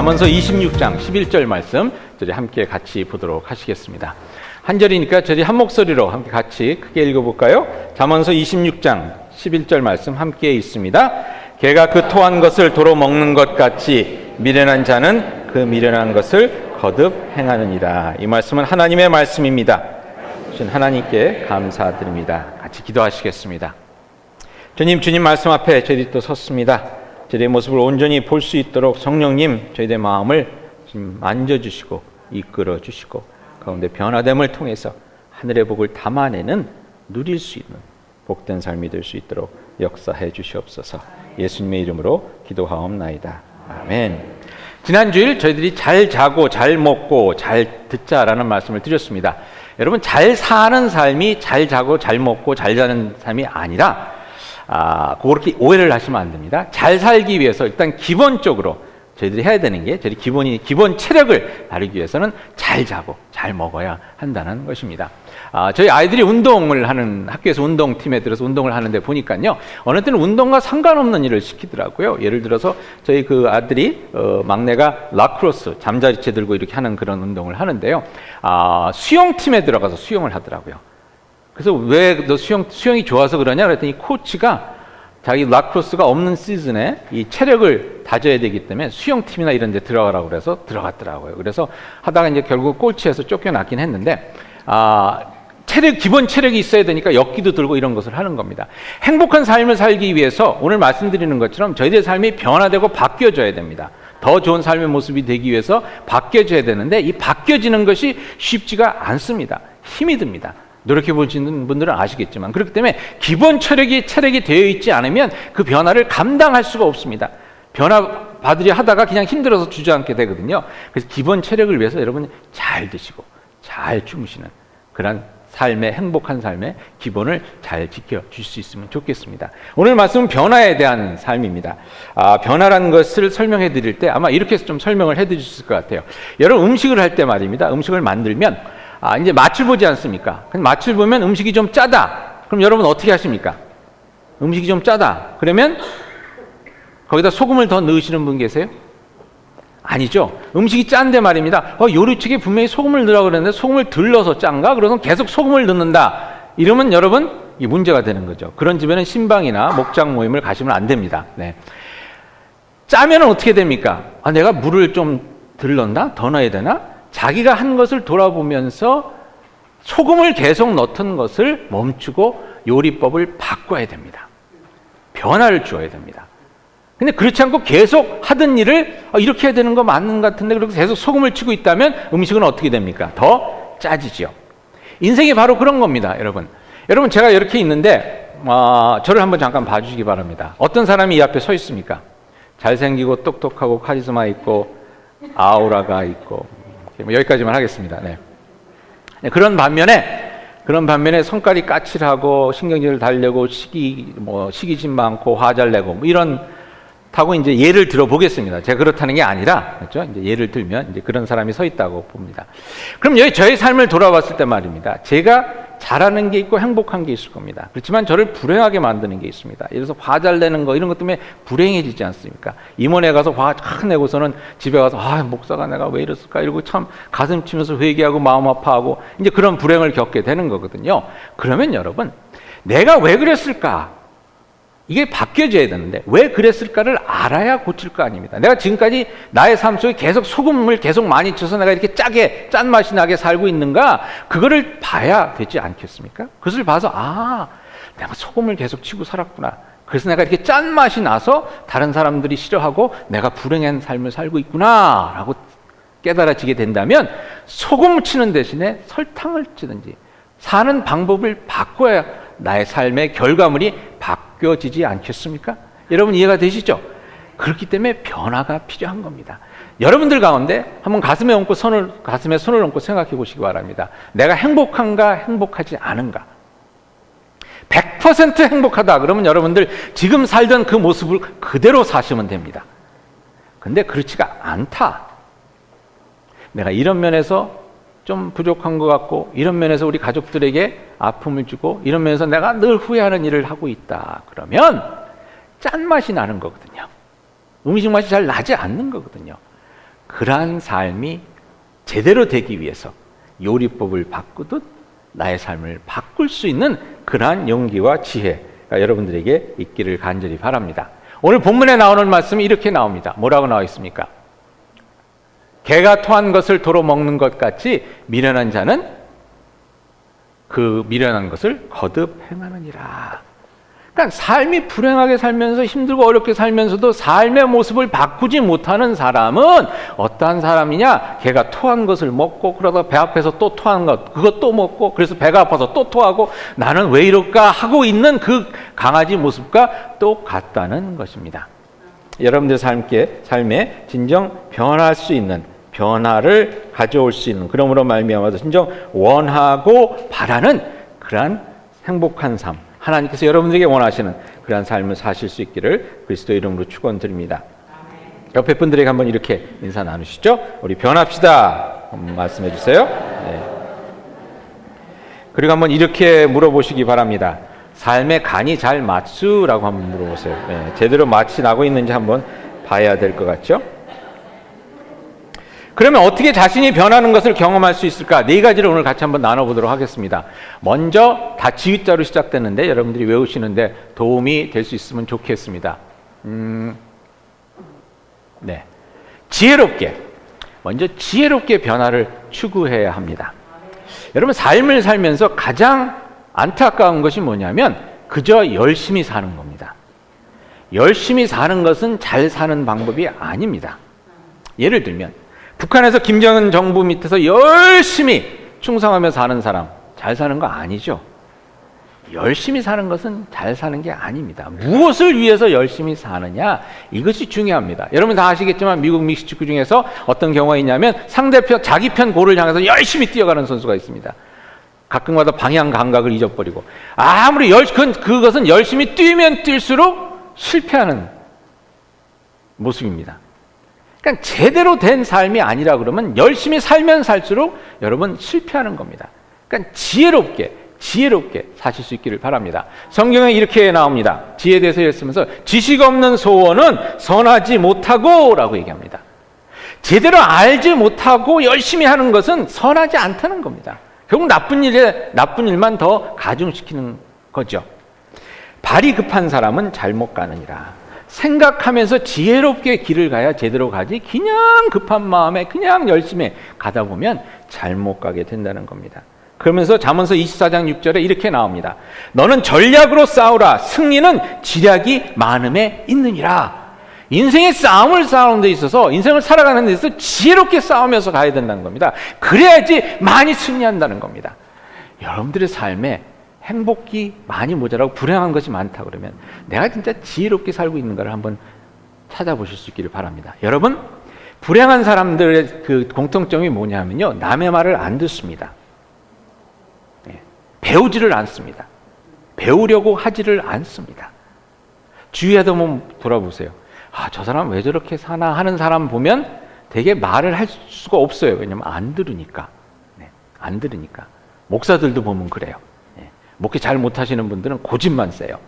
잠언서 26장 11절 말씀 저희 함께 같이 보도록 하시겠습니다. 한 절이니까 저희 한 목소리로 함께 같이 크게 읽어볼까요? 잠언서 26장 11절 말씀 함께 있습니다. 개가 그 토한 것을 도로 먹는 것 같이 미련한 자는 그 미련한 것을 거듭 행하느니라. 이 말씀은 하나님의 말씀입니다. 주신 하나님께 감사드립니다. 같이 기도하시겠습니다. 주님 말씀 앞에 저희들이 또 섰습니다. 저희의 모습을 온전히 볼 수 있도록 성령님 저희의 마음을 지금 만져주시고 이끌어주시고 가운데 변화됨을 통해서 하늘의 복을 담아내는 누릴 수 있는 복된 삶이 될 수 있도록 역사해 주시옵소서. 예수님의 이름으로 기도하옵나이다. 아멘. 지난 주일 저희들이 잘 자고 잘 먹고 잘 듣자라는 말씀을 드렸습니다. 여러분, 잘 사는 삶이 잘 자고 잘 먹고 잘 자는 삶이 아니라 그렇게 오해를 하시면 안 됩니다. 잘 살기 위해서 일단 기본적으로 저희들이 해야 되는 게 저희 기본 체력을 다루기 위해서는 잘 자고 잘 먹어야 한다는 것입니다. 저희 아이들이 운동을 하는 학교에서 운동팀에 들어서 운동을 하는데 보니까요, 어느 때는 운동과 상관없는 일을 시키더라고요. 예를 들어서 저희 그 아들이 막내가 라크로스 잠자리채 들고 이렇게 하는 그런 운동을 하는데요. 수영팀에 들어가서 수영을 하더라고요. 그래서 왜 너 수영이 좋아서 그러냐 그랬더니 코치가 자기 라크로스가 없는 시즌에 이 체력을 다져야 되기 때문에 수영팀이나 이런 데 들어가라고 그래서 들어갔더라고요. 그래서 하다가 이제 결국 꼴찌해서 쫓겨났긴 했는데, 기본 체력이 있어야 되니까 역기도 들고 이런 것을 하는 겁니다. 행복한 삶을 살기 위해서 오늘 말씀드리는 것처럼 저희들의 삶이 변화되고 바뀌어져야 됩니다. 더 좋은 삶의 모습이 되기 위해서 바뀌어져야 되는데 이 바뀌어지는 것이 쉽지가 않습니다. 힘이 듭니다. 노력해 보시는 분들은 아시겠지만, 그렇기 때문에 기본 체력이 되어 있지 않으면 그 변화를 감당할 수가 없습니다. 변화 받으려 하다가 그냥 힘들어서 주저앉게 되거든요. 그래서 기본 체력을 위해서 여러분 잘 드시고 잘 주무시는 그런 삶의, 행복한 삶의 기본을 잘 지켜줄 수 있으면 좋겠습니다. 오늘 말씀은 변화에 대한 삶입니다. 변화라는 것을 설명해 드릴 때 아마 이렇게 좀 설명을 해 드릴 수 있을 것 같아요. 여러분, 음식을 할 때 말입니다. 음식을 만들면 이제 맛을 보지 않습니까? 맛을 보면 음식이 좀 짜다. 그럼 여러분 어떻게 하십니까? 음식이 좀 짜다. 그러면 거기다 소금을 더 넣으시는 분 계세요? 아니죠. 음식이 짠데 말입니다. 요리 측에 분명히 소금을 넣으라고 그랬는데 소금을 덜 넣어서 짠가? 그래서 계속 소금을 넣는다. 이러면 여러분 이 문제가 되는 거죠. 그런 집에는 신방이나 목장 모임을 가시면 안 됩니다. 네. 짜면 어떻게 됩니까? 내가 물을 좀 덜 넣나? 더 넣어야 되나? 자기가 한 것을 돌아보면서 소금을 계속 넣던 것을 멈추고 요리법을 바꿔야 됩니다. 변화를 주어야 됩니다. 근데 그렇지 않고 계속 하던 일을 이렇게 해야 되는 거 맞는 것 같은데 그래서 계속 소금을 치고 있다면 음식은 어떻게 됩니까? 더 짜지죠. 인생이 바로 그런 겁니다, 여러분. 여러분, 제가 이렇게 있는데 저를 한번 잠깐 봐주시기 바랍니다. 어떤 사람이 이 앞에 서 있습니까? 잘생기고 똑똑하고 카리스마 있고 아우라가 있고, 여기까지만 하겠습니다. 네. 그런 반면에 성깔이 까칠하고 신경질을 달려고 시기심 많고 화 잘 내고 이런 타고 이제 예를 들어 보겠습니다. 제가 그렇다는 게 아니라, 그렇죠? 이제 예를 들면 이제 그런 사람이 서 있다고 봅니다. 그럼 여기 저의 삶을 돌아봤을 때 말입니다. 제가 잘하는 게 있고 행복한 게 있을 겁니다. 그렇지만 저를 불행하게 만드는 게 있습니다. 예를 들어서 화 잘 내는 거 이런 것 때문에 불행해지지 않습니까? 임원회 가서 화 쫙 내고서는 집에 가서 목사가 내가 왜 이랬을까 이러고 참 가슴 치면서 회개하고 마음 아파하고 이제 그런 불행을 겪게 되는 거거든요. 그러면 여러분, 내가 왜 그랬을까? 이게 바뀌어져야 되는데 왜 그랬을까를 알아야 고칠 거 아닙니다. 내가 지금까지 나의 삶 속에 계속 소금을 계속 많이 쳐서 내가 이렇게 짜게 짠맛이 나게 살고 있는가, 그거를 봐야 되지 않겠습니까? 그것을 봐서 내가 소금을 계속 치고 살았구나. 그래서 내가 이렇게 짠맛이 나서 다른 사람들이 싫어하고 내가 불행한 삶을 살고 있구나 라고 깨달아지게 된다면 소금을 치는 대신에 설탕을 치든지 사는 방법을 바꿔야 나의 삶의 결과물이 바뀌어지지 않겠습니까? 여러분, 이해가 되시죠? 그렇기 때문에 변화가 필요한 겁니다. 여러분들 가운데 한번 가슴에 손을 얹고 생각해 보시기 바랍니다. 내가 행복한가 행복하지 않은가? 100% 행복하다 그러면 여러분들 지금 살던 그 모습을 그대로 사시면 됩니다. 근데 그렇지가 않다. 내가 이런 면에서 좀 부족한 것 같고, 이런 면에서 우리 가족들에게 아픔을 주고, 이런 면에서 내가 늘 후회하는 일을 하고 있다 그러면 짠맛이 나는 거거든요. 음식 맛이 잘 나지 않는 거거든요. 그러한 삶이 제대로 되기 위해서 요리법을 바꾸듯 나의 삶을 바꿀 수 있는 그러한 용기와 지혜가 여러분들에게 있기를 간절히 바랍니다. 오늘 본문에 나오는 말씀이 이렇게 나옵니다. 뭐라고 나와 있습니까? 개가 토한 것을 도로 먹는 것 같이 미련한 자는 그 미련한 것을 거듭 행하느니라. 그러니까 삶이 불행하게 살면서 힘들고 어렵게 살면서도 삶의 모습을 바꾸지 못하는 사람은 어떠한 사람이냐? 개가 토한 것을 먹고 그러다 배 아파서 또 토한 것 그것 또 먹고 그래서 배가 아파서 또 토하고 나는 왜 이럴까 하고 있는 그 강아지 모습과 똑같다는 것입니다. 여러분들 삶에 진정 변할 수 있는 변화를 가져올 수 있는 그러므로 말미암아서 진정 원하고 바라는 그러한 행복한 삶 하나님께서 여러분들에게 원하시는 그러한 삶을 사실 수 있기를 그리스도 이름으로 축원드립니다. 옆에 분들에게 한번 이렇게 인사 나누시죠. 우리 변합시다. 한번 말씀해 주세요. 네. 그리고 한번 이렇게 물어보시기 바랍니다. 삶의 간이 잘 맞수라고 한번 물어보세요. 네. 제대로 맛이 나고 있는지 한번 봐야 될 것 같죠. 그러면 어떻게 자신이 변하는 것을 경험할 수 있을까? 네 가지를 오늘 같이 한번 나눠보도록 하겠습니다. 먼저 다 지읒자로 시작되는데 여러분들이 외우시는데 도움이 될 수 있으면 좋겠습니다. 네, 지혜롭게 먼저 지혜롭게 변화를 추구해야 합니다. 여러분 삶을 살면서 가장 안타까운 것이 뭐냐면 그저 열심히 사는 겁니다. 열심히 사는 것은 잘 사는 방법이 아닙니다. 예를 들면 북한에서 김정은 정부 밑에서 열심히 충성하며 사는 사람 잘 사는 거 아니죠. 열심히 사는 것은 잘 사는 게 아닙니다. 무엇을 위해서 열심히 사느냐 이것이 중요합니다. 여러분 다 아시겠지만 미국 믹스축구 중에서 어떤 경우가 있냐면 상대편 자기 편 골을 향해서 열심히 뛰어가는 선수가 있습니다. 가끔가다 방향 감각을 잊어버리고 아무리 그것은 열심히 뛰면 뛸수록 실패하는 모습입니다. 그러니까 제대로 된 삶이 아니라 그러면 열심히 살면 살수록 여러분 실패하는 겁니다. 그러니까 지혜롭게 사실 수 있기를 바랍니다. 성경에 이렇게 나옵니다. 지혜에 대해서 읽으면서 지식 없는 소원은 선하지 못하고 라고 얘기합니다. 제대로 알지 못하고 열심히 하는 것은 선하지 않다는 겁니다. 결국 나쁜 일만 더 가중시키는 거죠. 발이 급한 사람은 잘못 가느니라. 생각하면서 지혜롭게 길을 가야 제대로 가지 그냥 급한 마음에 그냥 열심히 가다 보면 잘못 가게 된다는 겁니다. 그러면서 잠언서 24장 6절에 이렇게 나옵니다. 너는 전략으로 싸우라. 승리는 지략이 많음에 있느니라. 인생의 싸움을 싸우는 데 있어서 인생을 살아가는 데 있어서 지혜롭게 싸우면서 가야 된다는 겁니다. 그래야지 많이 승리한다는 겁니다. 여러분들의 삶에 행복이 많이 모자라고 불행한 것이 많다 그러면 내가 진짜 지혜롭게 살고 있는가를 한번 찾아보실 수 있기를 바랍니다. 여러분 불행한 사람들의 그 공통점이 뭐냐면요, 남의 말을 안 듣습니다. 배우지를 않습니다. 배우려고 하지를 않습니다. 주위에도 한번 돌아보세요. 저 사람 왜 저렇게 사나 하는 사람 보면 되게 말을 할 수가 없어요. 왜냐면 안 들으니까. 안 들으니까. 목사들도 보면 그래요. 목회 잘 못하시는 분들은 고집만 세요.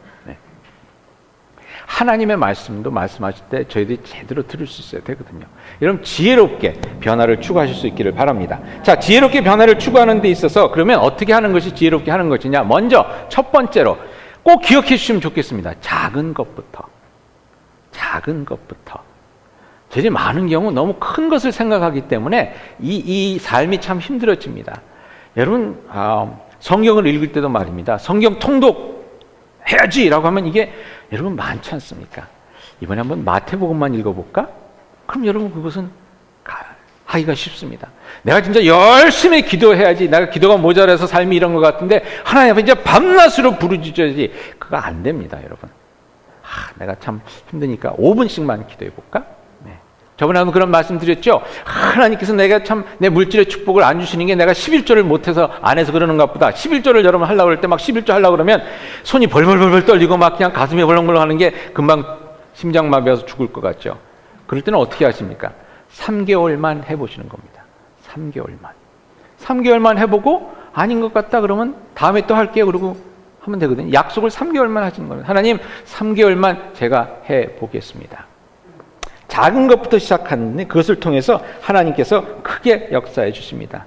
하나님의 말씀도 말씀하실 때 저희들이 제대로 들을 수 있어야 되거든요. 여러분 지혜롭게 변화를 추구하실 수 있기를 바랍니다. 자, 지혜롭게 변화를 추구하는 데 있어서 그러면 어떻게 하는 것이 지혜롭게 하는 것이냐? 먼저 첫 번째로 꼭 기억해 주시면 좋겠습니다. 작은 것부터. 저희들이 많은 경우 너무 큰 것을 생각하기 때문에 이 삶이 참 힘들어집니다. 여러분 성경을 읽을 때도 말입니다. 성경 통독해야지 라고 하면 이게 여러분 많지 않습니까? 이번에 한번 마태복음만 읽어볼까? 그럼 여러분 그것은 하기가 쉽습니다. 내가 진짜 열심히 기도해야지, 내가 기도가 모자라서 삶이 이런 것 같은데 하나님 앞에 이제 밤낮으로 부르짖어야지, 그거 안 됩니다. 여러분 내가 참 힘드니까 5분씩만 기도해볼까? 저번에 한번 그런 말씀 드렸죠. 하나님께서 내가 참 내 물질의 축복을 안 주시는 게 내가 11조를 못해서 안 해서 그러는 것보다 11조를 여러분 하려고 그럴 때 막 11조 하려고 그러면 손이 벌벌벌 떨리고 막 그냥 가슴이 벌렁벌렁 하는 게 금방 심장마비해서 죽을 것 같죠. 그럴 때는 어떻게 하십니까? 3개월만 해보시는 겁니다. 3개월만 해보고 아닌 것 같다 그러면 다음에 또 할게요 그러고 하면 되거든요. 약속을 3개월만 하시는 거예요. 하나님 3개월만 제가 해보겠습니다. 작은 것부터 시작하는데 그것을 통해서 하나님께서 크게 역사해 주십니다.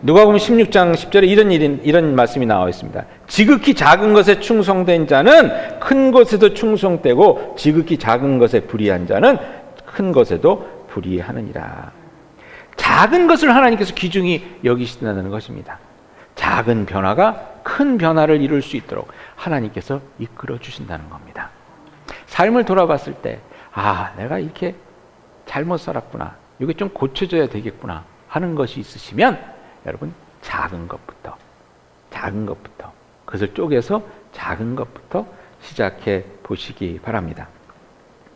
누가복음 16장 10절에 이런 말씀이 나와 있습니다. 지극히 작은 것에 충성된 자는 큰 것에도 충성되고 지극히 작은 것에 불의한 자는 큰 것에도 불의하느니라. 작은 것을 하나님께서 귀중히 여기신다는 것입니다. 작은 변화가 큰 변화를 이룰 수 있도록 하나님께서 이끌어 주신다는 겁니다. 삶을 돌아봤을 때 내가 이렇게 잘못 살았구나, 이게 좀 고쳐져야 되겠구나 하는 것이 있으시면 여러분 작은 것부터 그것을 쪼개서 작은 것부터 시작해 보시기 바랍니다.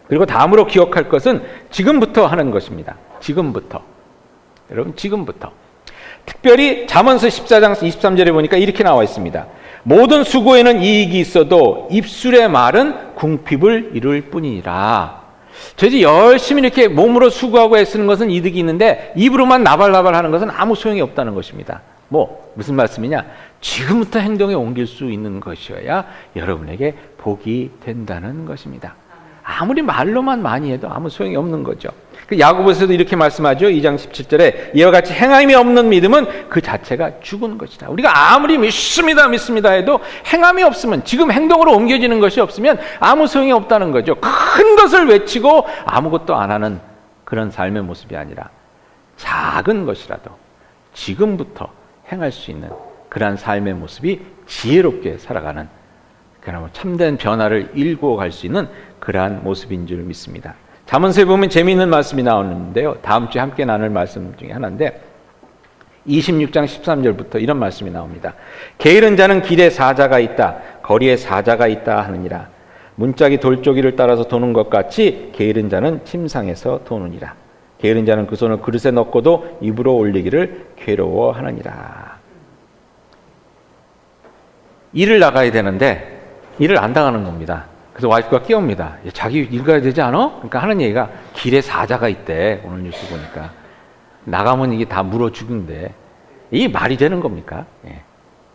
그리고 다음으로 기억할 것은 지금부터 하는 것입니다. 지금부터. 여러분 지금부터. 특별히 잠언서 14장 23절에 보니까 이렇게 나와 있습니다. 모든 수고에는 이익이 있어도 입술의 말은 궁핍을 이룰 뿐이니라. 저희들이 열심히 이렇게 몸으로 수고하고 애쓰는 것은 이득이 있는데 입으로만 나발나발 하는 것은 아무 소용이 없다는 것입니다. 무슨 말씀이냐? 지금부터 행동에 옮길 수 있는 것이어야 여러분에게 복이 된다는 것입니다. 아무리 말로만 많이 해도 아무 소용이 없는 거죠. 야고보서도 이렇게 말씀하죠. 2장 17절에 이와 같이 행함이 없는 믿음은 그 자체가 죽은 것이다. 우리가 아무리 믿습니다 해도 행함이 없으면, 지금 행동으로 옮겨지는 것이 없으면 아무 소용이 없다는 거죠. 큰 것을 외치고 아무것도 안 하는 그런 삶의 모습이 아니라 작은 것이라도 지금부터 행할 수 있는 그러한 삶의 모습이 지혜롭게 살아가는, 그러나 참된 변화를 일구어 갈 수 있는 그러한 모습인 줄 믿습니다. 잠언서에 보면 재미있는 말씀이 나오는데요. 다음 주에 함께 나눌 말씀 중에 하나인데 26장 13절부터 이런 말씀이 나옵니다. 게으른 자는 길에 사자가 있다, 거리에 사자가 있다 하느니라. 문짝이 돌조기를 따라서 도는 것 같이 게으른 자는 침상에서 도느니라. 게으른 자는 그 손을 그릇에 넣고도 입으로 올리기를 괴로워하느니라. 일을 나가야 되는데 일을 안 당하는 겁니다. 그래서 와이프가 끼웁니다. 자기 일 가야 되지 않아? 그러니까 하는 얘기가 길에 사자가 있대. 오늘 뉴스 보니까. 나가면 이게 다 물어 죽은데 이게 말이 되는 겁니까?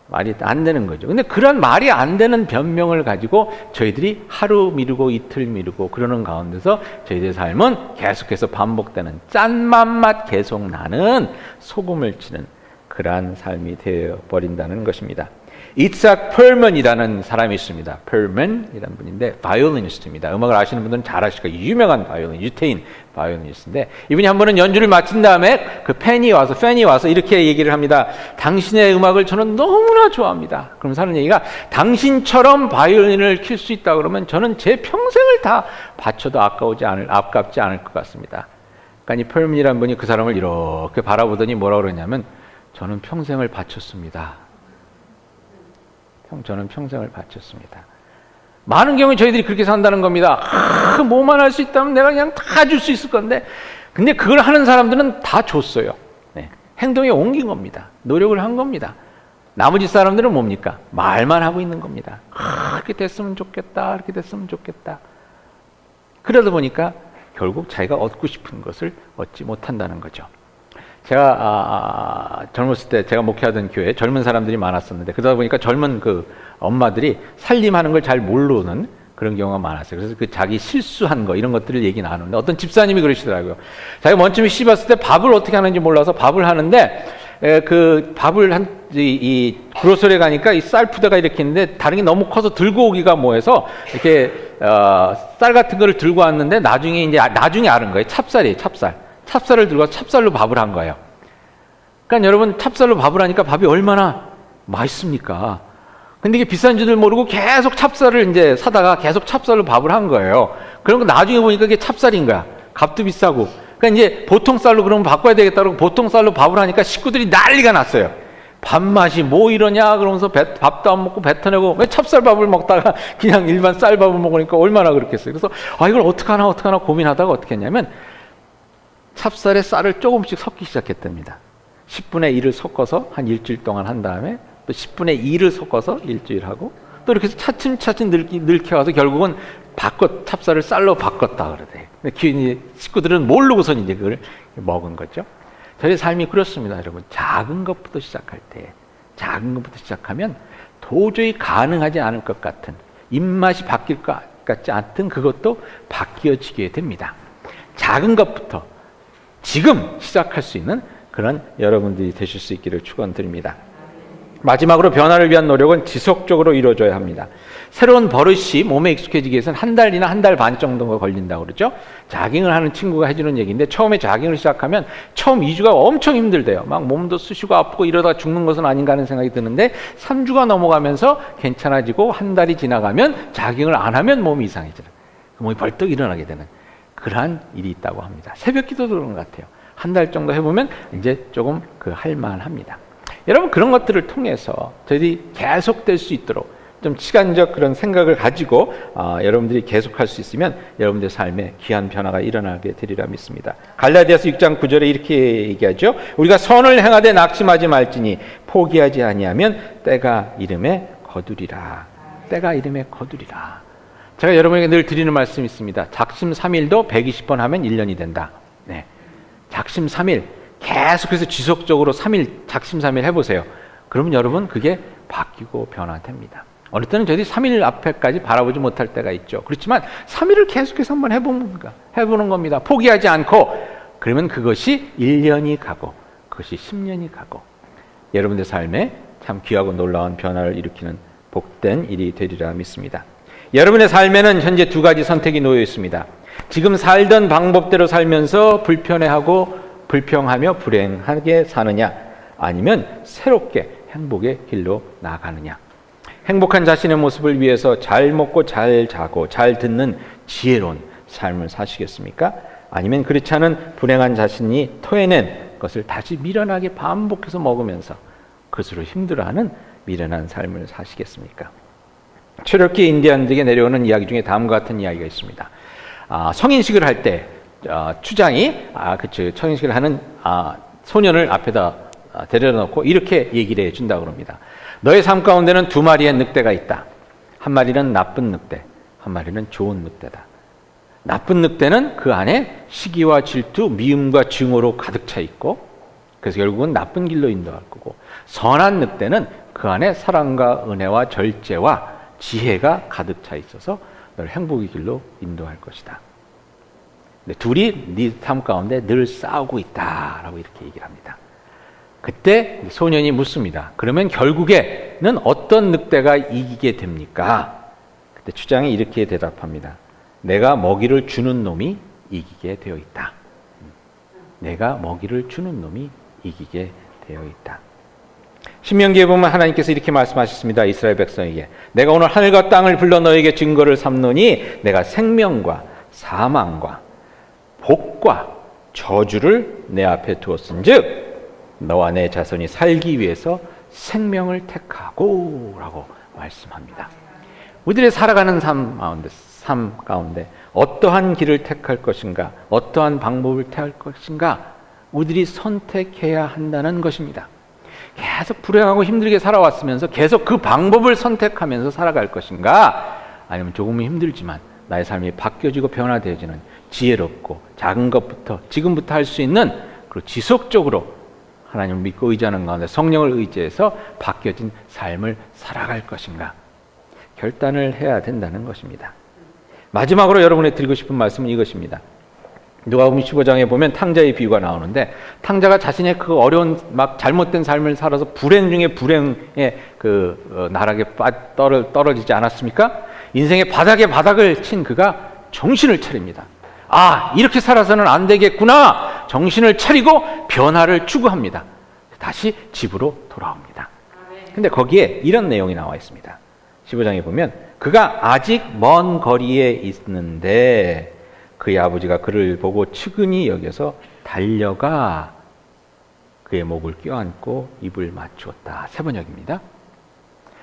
말이 안 되는 거죠. 근데 그런 말이 안 되는 변명을 가지고 저희들이 하루 미루고 이틀 미루고 그러는 가운데서 저희들의 삶은 계속해서 반복되는 짠맛 계속 나는 소금을 치는 그러한 삶이 되어버린다는 것입니다. 이삭 펄먼이라는 사람이 있습니다. 펄먼이라는 분인데 바이올리니스트입니다. 음악을 아시는 분들은 잘 아실 거예요. 유명한 바이올린, 유태인 바이올리니스트인데 이분이 한 번은 연주를 마친 다음에 그 팬이 와서 이렇게 얘기를 합니다. 당신의 음악을 저는 너무나 좋아합니다. 그럼 하는 얘기가 당신처럼 바이올린을 킬 수 있다 그러면 저는 제 평생을 다 바쳐도 아깝지 않을 것 같습니다. 그러니까 이 펄먼이라는 분이 그 사람을 이렇게 바라보더니 뭐라고 그러냐면 저는 평생을 바쳤습니다. 저는 평생을 바쳤습니다. 많은 경우에 저희들이 그렇게 산다는 겁니다. 뭐만 할 수 있다면 내가 그냥 다 줄 수 있을 건데, 근데 그걸 하는 사람들은 다 줬어요. 행동에 옮긴 겁니다. 노력을 한 겁니다. 나머지 사람들은 뭡니까? 말만 하고 있는 겁니다. 이렇게 됐으면 좋겠다, 이렇게 됐으면 좋겠다. 그러다 보니까 결국 자기가 얻고 싶은 것을 얻지 못한다는 거죠. 제가 젊었을 때 제가 목회하던 교회에 젊은 사람들이 많았었는데 그러다 보니까 젊은 그 엄마들이 살림하는 걸 잘 모르는 그런 경우가 많았어요. 그래서 그 자기 실수한 거 이런 것들을 얘기 나누는데 어떤 집사님이 그러시더라고요. 자기가 먼저 씹었을 때 밥을 어떻게 하는지 몰라서 밥을 하는데 그 밥을 이 그로서리에 가니까 이 쌀 푸대가 이렇게 있는데 다른 게 너무 커서 들고 오기가 뭐해서 이렇게 쌀 같은 거를 들고 왔는데 나중에 아는 거예요. 찹쌀이에요. 찹쌀을 들고 와서 찹쌀로 밥을 한 거예요. 그러니까 여러분 찹쌀로 밥을 하니까 밥이 얼마나 맛있습니까? 근데 이게 비싼 줄을 모르고 계속 찹쌀을 이제 사다가 계속 찹쌀로 밥을 한 거예요. 그런 거 나중에 보니까 이게 찹쌀인 거야. 값도 비싸고. 그러니까 이제 보통 쌀로 그러면 바꿔야 되겠다고 보통 쌀로 밥을 하니까 식구들이 난리가 났어요. 밥맛이 뭐 이러냐 그러면서 밥도 안 먹고 뱉어내고 왜 찹쌀밥을 먹다가 그냥 일반 쌀밥을 먹으니까 얼마나 그렇겠어요. 그래서 이걸 어떡하나 고민하다가 어떻게 했냐면 찹쌀에 쌀을 조금씩 섞기 시작했답니다. 10분의 1을 섞어서 한 일주일 동안 한 다음에 또 10분의 2를 섞어서 일주일 하고 또 이렇게 해서 차츰 늙혀가서 결국은 찹쌀을 쌀로 바꿨다 그러대. 근데 식구들은 모르고선 이제 그걸 먹은 거죠. 저희 삶이 그렇습니다, 여러분. 작은 것부터 시작할 때, 작은 것부터 시작하면 도저히 가능하지 않을 것 같은 입맛이 바뀔 것 같지 않든 그것도 바뀌어지게 됩니다. 작은 것부터 지금 시작할 수 있는 그런 여러분들이 되실 수 있기를 축원드립니다. 마지막으로 변화를 위한 노력은 지속적으로 이루어져야 합니다. 새로운 버릇이 몸에 익숙해지기 위해서는 한 달이나 한 달 반 정도가 걸린다고 그러죠. 자깅을 하는 친구가 해주는 얘기인데 처음에 자깅을 시작하면 처음 2주가 엄청 힘들대요. 막 몸도 쑤시고 아프고 이러다 죽는 것은 아닌가 하는 생각이 드는데 3주가 넘어가면서 괜찮아지고 한 달이 지나가면 자깅을 안 하면 몸이 이상해져요. 몸이 벌떡 일어나게 되는 그러한 일이 있다고 합니다. 새벽 기도도 그런 것 같아요. 한 달 정도 해보면 이제 조금 할만합니다. 여러분 그런 것들을 통해서 저희들이 계속될 수 있도록 좀 시간적 그런 생각을 가지고 여러분들이 계속할 수 있으면 여러분들 삶에 귀한 변화가 일어나게 되리라 믿습니다. 갈라디아서 6장 9절에 이렇게 얘기하죠. 우리가 선을 행하되 낙심하지 말지니 포기하지 아니하면 때가 이름에 거두리라. 때가 이름에 거두리라. 제가 여러분에게 늘 드리는 말씀이 있습니다. 작심 3일도 120번 하면 1년이 된다. 네. 작심 3일 계속해서 지속적으로 3일 작심 3일 해보세요. 그러면 여러분 그게 바뀌고 변화됩니다. 어느 때는 저희들이 3일 앞에까지 바라보지 못할 때가 있죠. 그렇지만 3일을 계속해서 한번 해보는 겁니다. 포기하지 않고 그러면 그것이 1년이 가고 그것이 10년이 가고 여러분들 삶에 참 귀하고 놀라운 변화를 일으키는 복된 일이 되리라 믿습니다. 여러분의 삶에는 현재 두 가지 선택이 놓여 있습니다. 지금 살던 방법대로 살면서 불편해하고 불평하며 불행하게 사느냐 아니면 새롭게 행복의 길로 나아가느냐. 행복한 자신의 모습을 위해서 잘 먹고 잘 자고 잘 듣는 지혜로운 삶을 사시겠습니까? 아니면 그렇지 않은 불행한 자신이 토해낸 것을 다시 미련하게 반복해서 먹으면서 그것으로 힘들어하는 미련한 삶을 사시겠습니까? 체로키 인디언들에게 내려오는 이야기 중에 다음과 같은 이야기가 있습니다. 성인식을 할 때 추장이 성인식을 하는 소년을 앞에다 데려다 놓고 이렇게 얘기를 해준다고 합니다. 너의 삶 가운데는 두 마리의 늑대가 있다. 한 마리는 나쁜 늑대, 한 마리는 좋은 늑대다. 나쁜 늑대는 그 안에 시기와 질투, 미움과 증오로 가득 차 있고 그래서 결국은 나쁜 길로 인도할 거고 선한 늑대는 그 안에 사랑과 은혜와 절제와 지혜가 가득 차 있어서 너를 행복의 길로 인도할 것이다. 근데 둘이 네 삶 가운데 늘 싸우고 있다라고 이렇게 얘기를 합니다. 그때 소년이 묻습니다. 그러면 결국에는 어떤 늑대가 이기게 됩니까? 그때 추장이 이렇게 대답합니다. 내가 먹이를 주는 놈이 이기게 되어 있다. 내가 먹이를 주는 놈이 이기게 되어 있다. 신명기에 보면 하나님께서 이렇게 말씀하셨습니다. 이스라엘 백성에게 내가 오늘 하늘과 땅을 불러 너에게 증거를 삼노니 내가 생명과 사망과 복과 저주를 내 앞에 두었은즉 너와 내 자손이 살기 위해서 생명을 택하고 라고 말씀합니다. 우리들의 살아가는 삶 가운데 어떠한 길을 택할 것인가 어떠한 방법을 택할 것인가 우리들이 선택해야 한다는 것입니다. 계속 불행하고 힘들게 살아왔으면서 계속 그 방법을 선택하면서 살아갈 것인가 아니면 조금은 힘들지만 나의 삶이 바뀌어지고 변화되어지는 지혜롭고 작은 것부터 지금부터 할 수 있는 그리고 지속적으로 하나님을 믿고 의지하는 가운데 성령을 의지해서 바뀌어진 삶을 살아갈 것인가 결단을 해야 된다는 것입니다. 마지막으로 여러분에게 드리고 싶은 말씀은 이것입니다. 누가복음 15장에 보면 탕자의 비유가 나오는데 탕자가 자신의 그 어려운 막 잘못된 삶을 살아서 불행 중에 불행의 나락에 떨어지지 않았습니까? 인생의 바닥을 친 그가 정신을 차립니다. 이렇게 살아서는 안 되겠구나. 정신을 차리고 변화를 추구합니다. 다시 집으로 돌아옵니다. 근데 거기에 이런 내용이 나와 있습니다. 15장에 보면 그가 아직 먼 거리에 있는데 그의 아버지가 그를 보고 측은히 여겨서 달려가 그의 목을 껴안고 입을 맞추었다. 세 번역입니다.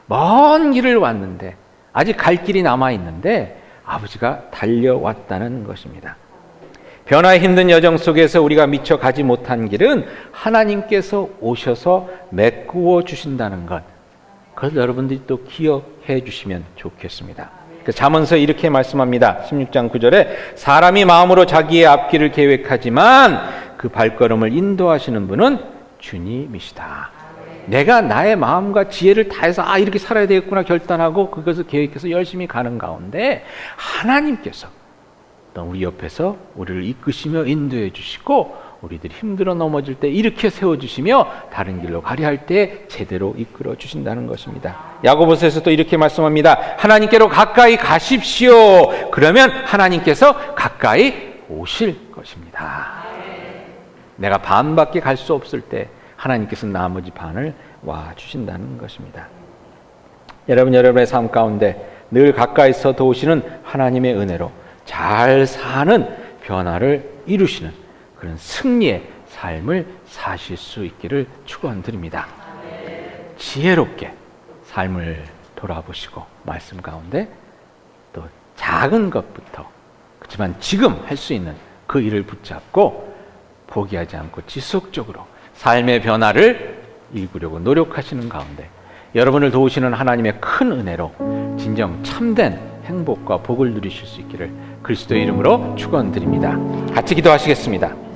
먼 길을 왔는데 아직 갈 길이 남아있는데 아버지가 달려왔다는 것입니다. 변화의 힘든 여정 속에서 우리가 미처 가지 못한 길은 하나님께서 오셔서 메꾸어 주신다는 것. 그걸 여러분들이 또 기억해 주시면 좋겠습니다. 잠언서 이렇게 말씀합니다. 16장 9절에 사람이 마음으로 자기의 앞길을 계획하지만 그 발걸음을 인도하시는 분은 주님이시다. 내가 나의 마음과 지혜를 다해서 이렇게 살아야 되겠구나 결단하고 그것을 계획해서 열심히 가는 가운데 하나님께서 또 우리 옆에서 우리를 이끄시며 인도해 주시고 우리들이 힘들어 넘어질 때 이렇게 세워주시며 다른 길로 가려 할 때 제대로 이끌어 주신다는 것입니다. 야고보서에서 또 이렇게 말씀합니다. 하나님께로 가까이 가십시오. 그러면 하나님께서 가까이 오실 것입니다. 내가 반밖에 갈 수 없을 때 하나님께서 나머지 반을 와 주신다는 것입니다. 여러분의 삶 가운데 늘 가까이서 도우시는 하나님의 은혜로 잘 사는 변화를 이루시는 그런 승리의 삶을 사실 수 있기를 축원드립니다. 지혜롭게 삶을 돌아보시고 말씀 가운데 또 작은 것부터 그렇지만 지금 할 수 있는 그 일을 붙잡고 포기하지 않고 지속적으로 삶의 변화를 일구려고 노력하시는 가운데 여러분을 도우시는 하나님의 큰 은혜로 진정 참된 행복과 복을 누리실 수 있기를 그리스도의 이름으로 축원드립니다. 같이 기도하시겠습니다.